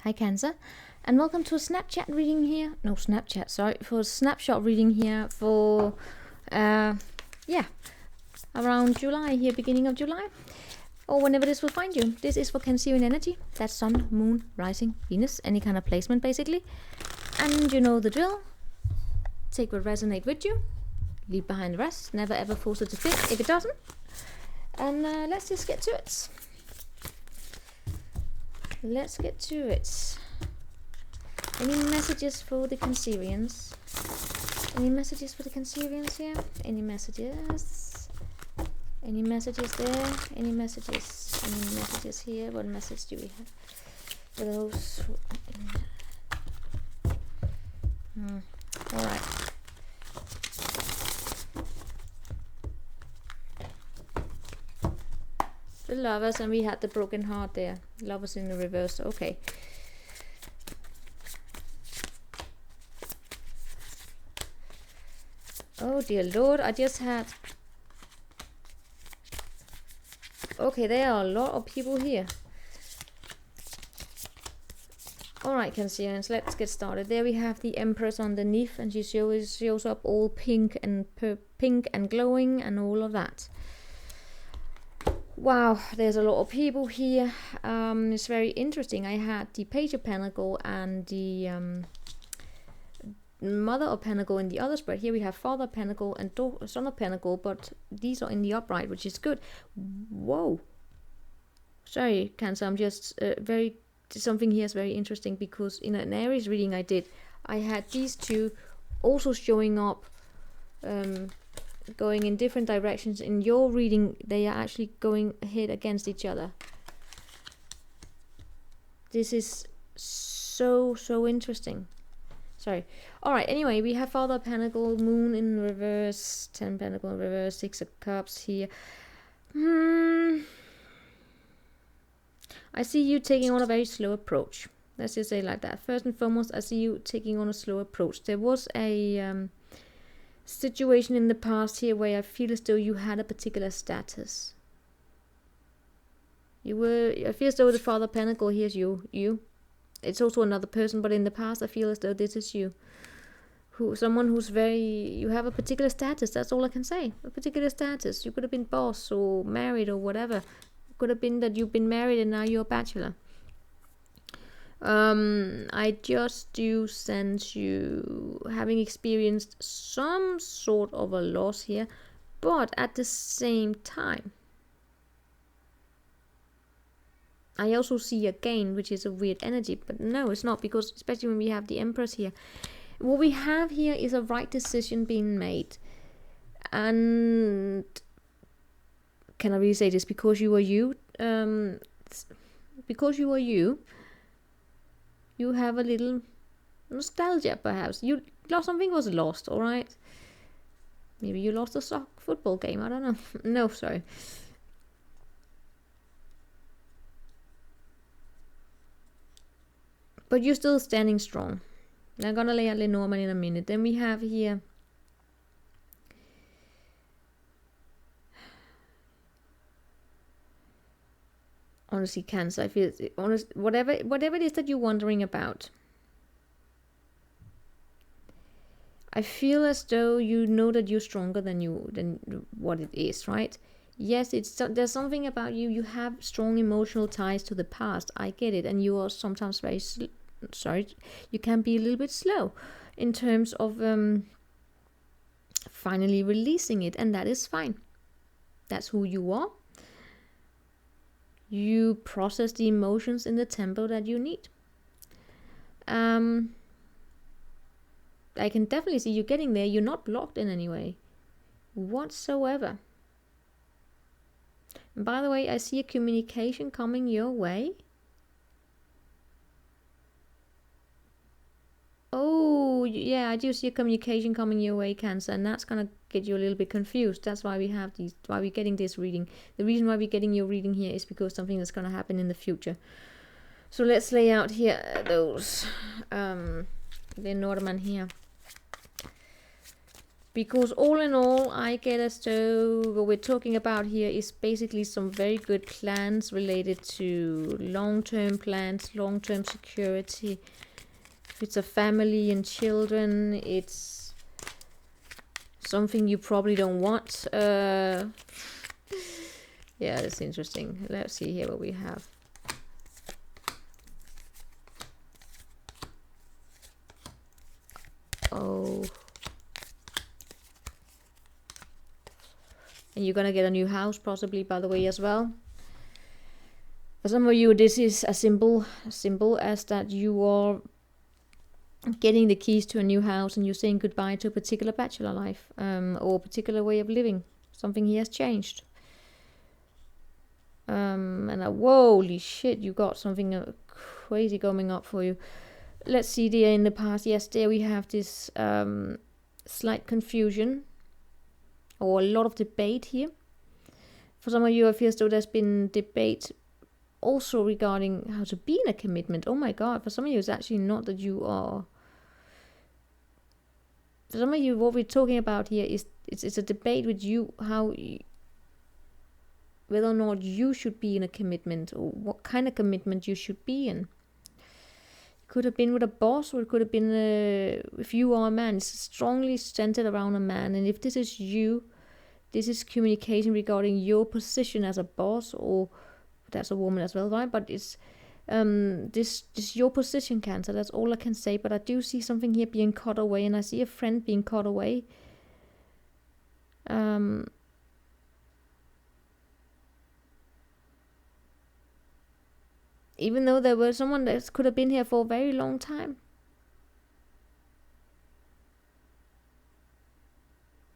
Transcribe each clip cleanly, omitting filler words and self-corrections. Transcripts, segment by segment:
Hi Cancer, and welcome to a Snapchat reading here. No, Snapchat, sorry, for a snapshot reading here for, around July here, beginning of July, or whenever this will find you. This is for Cancerian energy. That's Sun, Moon, Rising, Venus, any kind of placement basically. And you know the drill. Take what resonates with you, leave behind the rest. Never ever force it to fit if it doesn't. And let's just get to it. Let's get to it. Any messages for the Cancerians? Any messages for the Cancerians here? Any messages? Any messages there? Any messages? Any messages here? What message do we have for those? All right. The Lovers, and we had the broken heart there. Lovers in the reverse. Okay. Oh dear Lord, I just had... Okay, there are a lot of people here. Alright, Cancerians, let's get started. There we have the Empress underneath, and she shows up all pink and glowing and all of that. Wow, there's a lot of people here. It's very interesting. I had the Page of Pentacle and the Mother of Pentacle in the other spread. Here we have Father of Pentacle and Son of Pentacle, but these are in the upright, which is good. Whoa. Sorry, Cancer, I'm just something here is very interesting, because in an Aries reading I did, I had these two also showing up, going in different directions. In your reading, they are actually going ahead against each other. This is so interesting. Sorry. Alright, anyway, we have Father of Pentacle, Moon in reverse, 10 Pentacle in reverse, 6 of Cups here. I see you taking on a very slow approach. Let's just say it like that. First and foremost, I see you taking on a slow approach. There was a situation in the past here where I feel as though you had a particular status. I feel as though the Father of Pentacle here is you. It's also another person, but in the past I feel as though this is you. Someone who's you have a particular status, that's all I can say. A particular status. You could have been boss or married or whatever. It could have been that you've been married and now you're a bachelor. I just do sense you having experienced some sort of a loss here, but at the same time I also see a gain, which is a weird energy, but no, it's not, because especially when we have the Empress here, what we have here is a right decision being made. And can I really say this? Because you are you, you have a little nostalgia, perhaps. Something was lost, all right? Maybe you lost a football game, I don't know. No, sorry. But you're still standing strong. I'm gonna lay out Lenormand in a minute. Then we have here honestly, Cancer, I feel whatever it is that you're wondering about, I feel as though you know that you're stronger than what it is, right? Yes, there's something about you. You have strong emotional ties to the past. I get it, and you are sometimes very you can be a little bit slow in terms of finally releasing it, and that is fine. That's who you are. You process the emotions in the tempo that you need. I can definitely see you getting there. You're not blocked in any way whatsoever. And by the way, I see a communication coming your way. Oh, yeah, I do see a communication coming your way, Cancer, and that's gonna get you a little bit confused. That's why why we're getting this reading. The reason why we're getting your reading here is because something that's gonna happen in the future. So let's lay out here those the Norman here. Because all in all, I get as though what we're talking about here is basically some very good plans related to long-term plans, long-term security. If it's a family and children, it's something you probably don't want. Yeah, that's interesting. Let's see here what we have. Oh. And you're gonna get a new house possibly, by the way, as well. For some of you, this is as simple as that you are getting the keys to a new house and you're saying goodbye to a particular bachelor life, or a particular way of living. Something here has changed. And holy shit, you got something crazy coming up for you. Let's see there in the past. Yes, there we have this slight confusion or a lot of debate here. For some of you, I feel as though there's been debate also regarding how to be in a commitment. Oh my god, for some of you, it's actually not that you are. For some of you, what we're talking about here is it's a debate with you, whether or not you should be in a commitment or what kind of commitment you should be in. It could have been with a boss, or it could have been if you are a man. It's strongly centered around a man, and if this is you, this is communication regarding your position as a boss, or that's a woman as well, right? But it's this your position, Cancer. That's all I can say. But I do see something here being cut away, and I see a friend being cut away. Even though there was someone that could have been here for a very long time.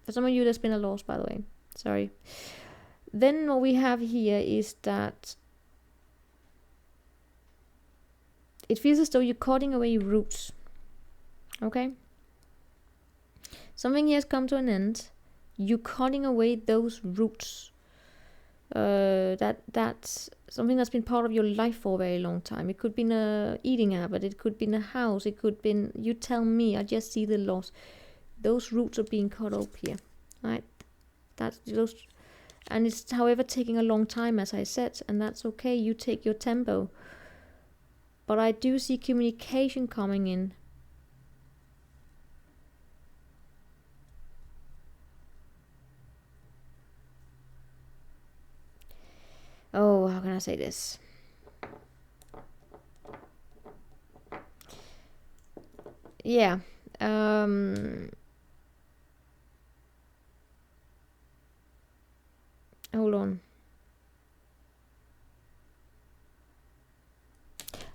For some of you, there's been a loss, by the way. Sorry. Then what we have here is that it feels as though you're cutting away roots. Okay? Something here has come to an end. You're cutting away those roots. That's something that's been part of your life for a very long time. It could be a eating habit. It could be a house. It could be, you tell me. I just see the loss. Those roots are being cut up here, right? That's those, and it's however taking a long time, as I said, and that's okay. You take your tempo. But I do see communication coming in. Oh, how can I say this? Yeah. Hold on.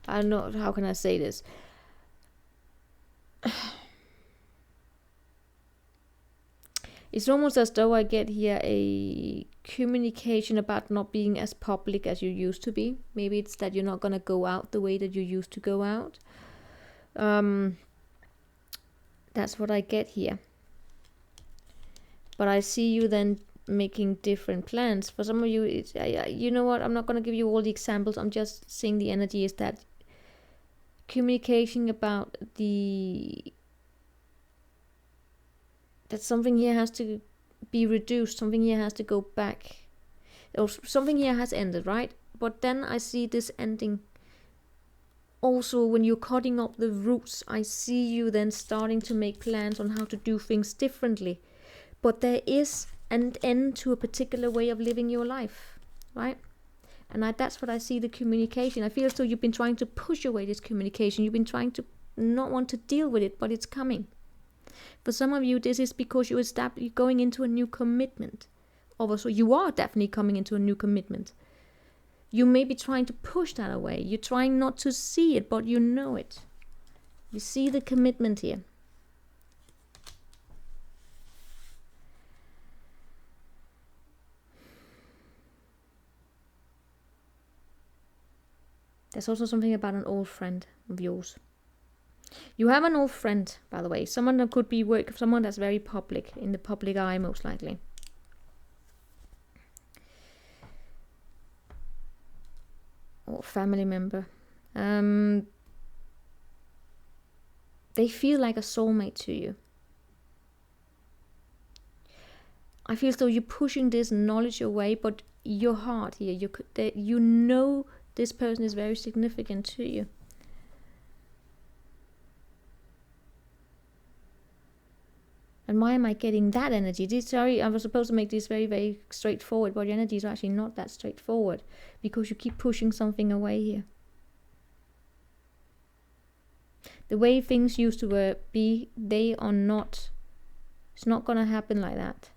I don't know, how can I say this? It's almost as though I get here a communication about not being as public as you used to be. Maybe it's that you're not going to go out the way that you used to go out. That's what I get here. But I see you then making different plans. For some of you, it's, you know what, I'm not going to give you all the examples. I'm just seeing the energy is that communication about that something here has to be reduced, something here has to go back, or something here has ended, right? But then I see this ending. Also, when you're cutting up the roots, I see you then starting to make plans on how to do things differently. But there is an end to a particular way of living your life, right? And that's what I see, the communication. I feel as though you've been trying to push away this communication. You've been trying to not want to deal with it, but it's coming. For some of you, this is because you're going into a new commitment. Also, you are definitely coming into a new commitment. You may be trying to push that away. You're trying not to see it, but you know it. You see the commitment here. There's also something about an old friend of yours. You have an old friend, by the way. Someone that could be someone that's very public, in the public eye most likely. Or family member. They feel like a soulmate to you. I feel as though you're pushing this knowledge away, but your heart here, you know this person is very significant to you. And why am I getting that energy? Sorry, I was supposed to make this very, very straightforward, but your energies are actually not that straightforward because you keep pushing something away here. The way things used to be, they are not. It's not going to happen like that.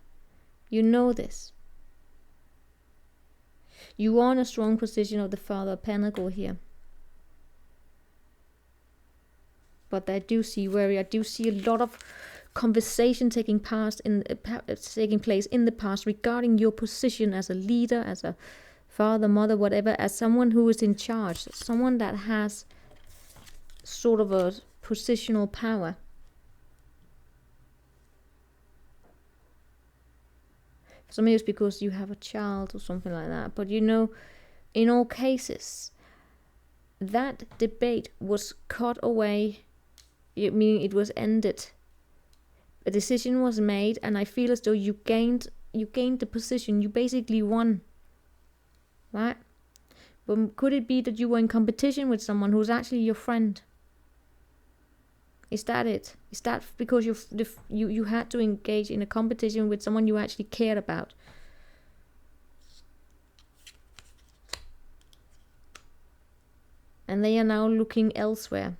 You know this. You are in a strong position of the Father of Pentacles here. But I do see worry. I do see a lot of conversation taking place in the past regarding your position as a leader, as a father, mother, whatever, as someone who is in charge, someone that has sort of a positional power. For some of you it's because you have a child or something like that. But you know, in all cases, that debate was cut away, meaning it was ended. A decision was made, and I feel as though you gained the position. You basically won, right? But could it be that you were in competition with someone who's actually your friend? Is that it? Is that because you had to engage in a competition with someone you actually cared about? And they are now looking elsewhere.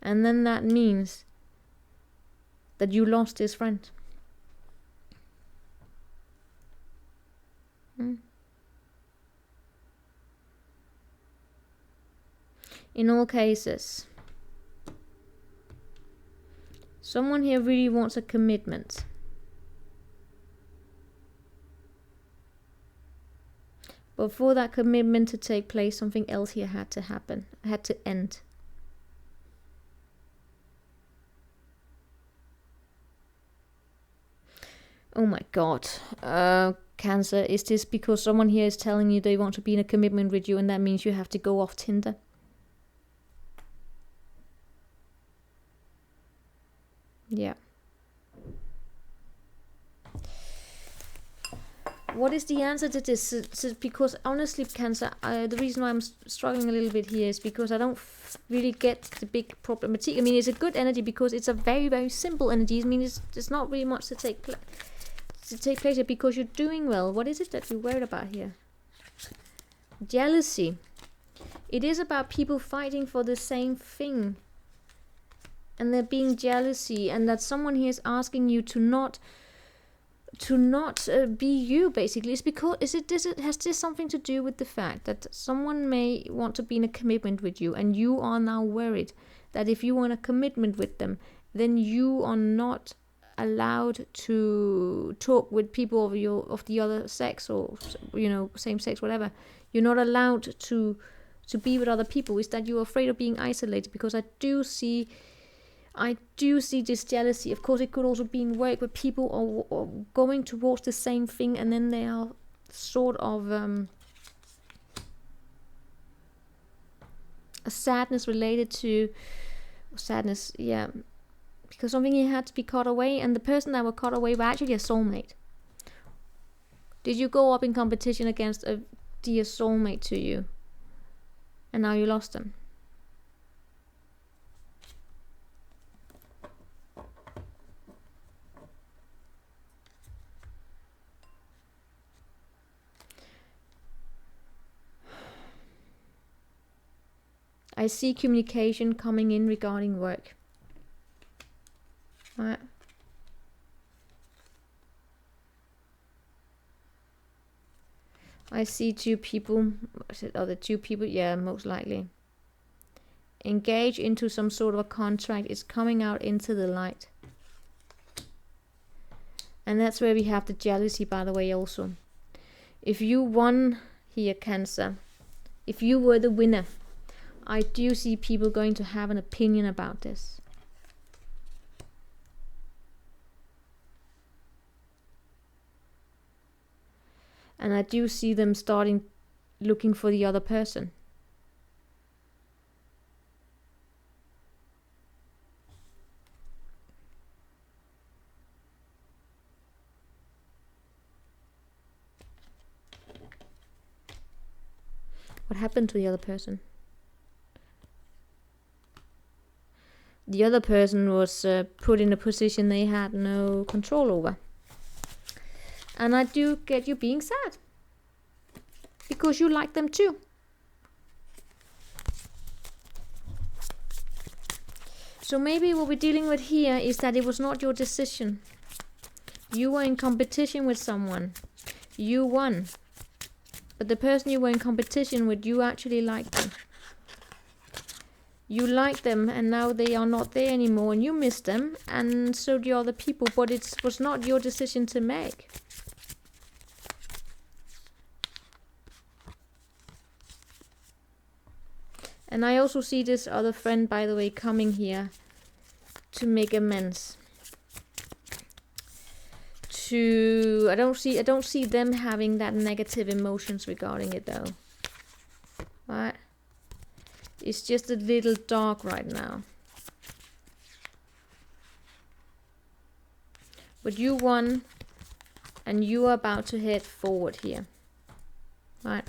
And then that means that you lost his friend. In all cases, someone here really wants a commitment. But for that commitment to take place, something else here had to happen, had to end. Oh my God. Cancer, is this because someone here is telling you they want to be in a commitment with you and that means you have to go off Tinder? Yeah. What is the answer to this? Because honestly, Cancer, the reason why I'm struggling a little bit here is because I don't really get the big problematic. I mean, it's a good energy because it's a very, very simple energy. I mean, there's not really much to take place here because you're doing well. What is it that you're worried about here? Jealousy. It is about people fighting for the same thing. And there being jealousy, and that someone here is asking you to not be you, basically. It's because has this something to do with the fact that someone may want to be in a commitment with you, and you are now worried that if you want a commitment with them, then you are not allowed to talk with people of the other sex, or same sex, whatever. You're not allowed to be with other people. Is that you're afraid of being isolated? Because I do see this jealousy. Of course, it could also be in work where people are going towards the same thing, and then they are sort of a sadness related to sadness. Yeah, because something here had to be cut away, and the person that were cut away were actually a soulmate. Did you go up in competition against a dear soulmate to you, and now you lost them? I see communication coming in regarding work. Right. I see two people. Are the two people? Yeah, most likely. Engage into some sort of a contract. It's coming out into the light. And that's where we have the jealousy, by the way, also. If you won here, Cancer, if you were the winner, I do see people going to have an opinion about this. And I do see them starting looking for the other person. What happened to the other person? The other person was put in a position they had no control over. And I do get you being sad. Because you like them too. So maybe what we're dealing with here is that it was not your decision. You were in competition with someone. You won. But the person you were in competition with, you actually liked them. You like them and now they are not there anymore and you miss them and so do other people, but it was not your decision to make. And I also see this other friend, by the way, coming here to make amends. I don't see them having that negative emotions regarding it though. Right? It's just a little dark right now. But you won and you are about to head forward here. Right?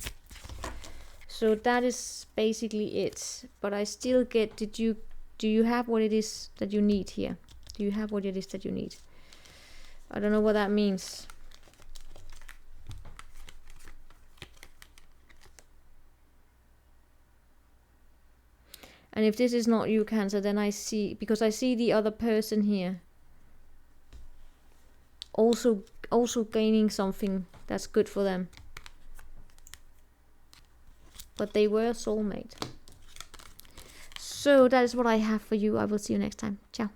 So that is basically it. But I still get, do you have what it is that you need here? Do you have what it is that you need? I don't know what that means. And if this is not you, Cancer, then I see, because I see the other person here also gaining something that's good for them. But they were a soulmate. So that is what I have for you. I will see you next time. Ciao.